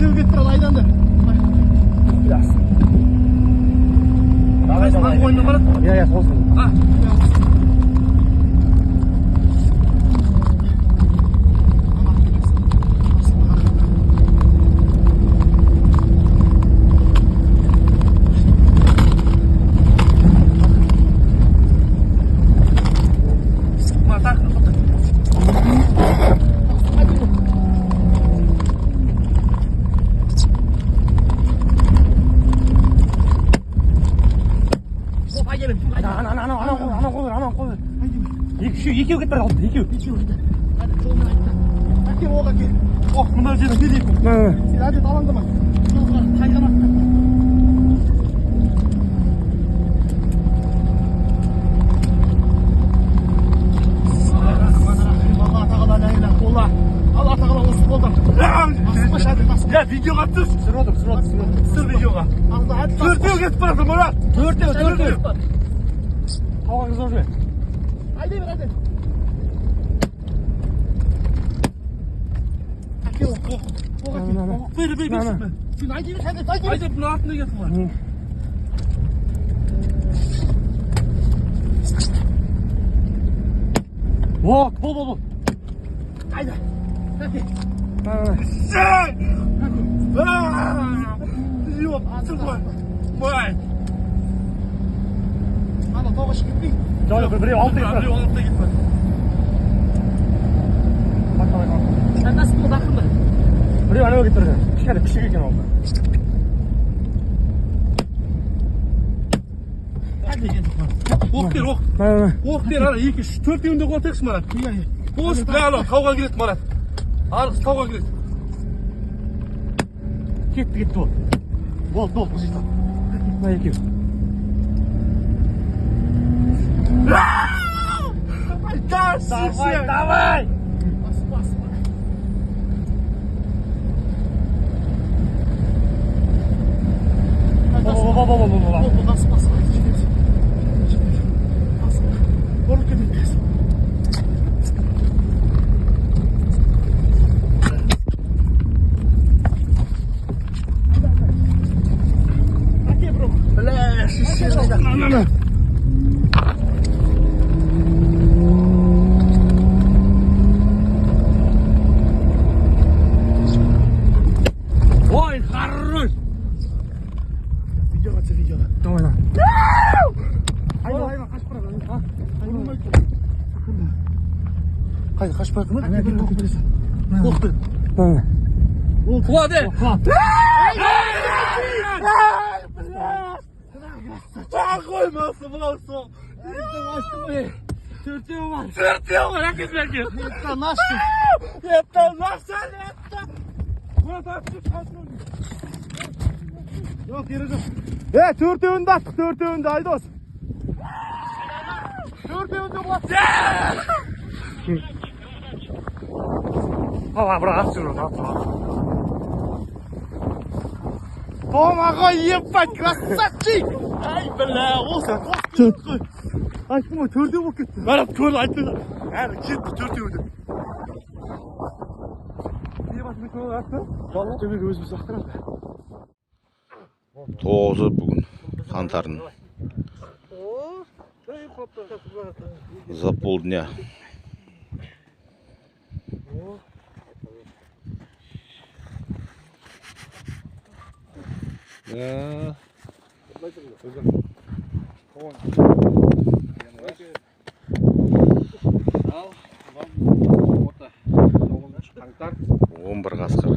екеуі кетіп тұрады айданды. Ағайдан қойынды барады? Иә, солсын. Екеу кетіп бара қалды, екеу. Hadi kolundan aytta. Әке оқ әке. Оқ, мына жерде не деймін? Сен әдет алаңдама. Қайған атты. Алла тағала ла иляха илlallah. Алла тағала осы қолдан. Асықпашы әдет асықпашы. Я видеоға түсір. Түсір отыр. Түсір видеоға. Төртеу кетіп барады, Мұрат. Төртеу. Тауға кіріп жүрме. Айдай бер әдет. Әке оқ әке. Бері. Сен айдай бер әдет айдай бер. Айдап, мына артында кетіп бар. Бол. Айда. Әке. Сен! Жоқ, тұрмай. Май. Ана тауға шығып кетпей. Жоқ, біреу алты кетіп Біреу алты кетіп бар. Сен насып болды ақырында. Біреу анау кетіп бара. Кішкене күшік екен ол. Оқ бер, оқ. Оқ бер, ана екі, төртеуінде қуатайықшы, Марат. Қос, бәрі тауға келеді, Марат. Арғыз тауға келеді. Кетті ол. Бол, бұл життал. Мына екеу. Давай! Ой, хорош! Видеоға түсір, видеоға. Давай. Айда, қашып барады. Қайда, қашып барады ма? Әне, бір тоқып бересің. Оқ бер. Құла де! Қоймасы бұлау сол. Төртеу бар. Төртеу бар, әкез бәрге. Еттен нашы. Мұрат әпсіп қасын. Жоқ, ері жоқ. Төртеуінде аттық, төртеуінде Айдос. Төртеуінде болады. Ала, бірақ ат жүріп, Том, ағай, ебать, красавчик! Ай, бля, осы төрт қой. Айттым ғой, төртеу болып кетті. Марат көрді айтты. Әрі кетті төртеуді. Төбеге өзіміз ақтырады. 9 бүгін қаңтардың за полдня. Он бір қасқыр.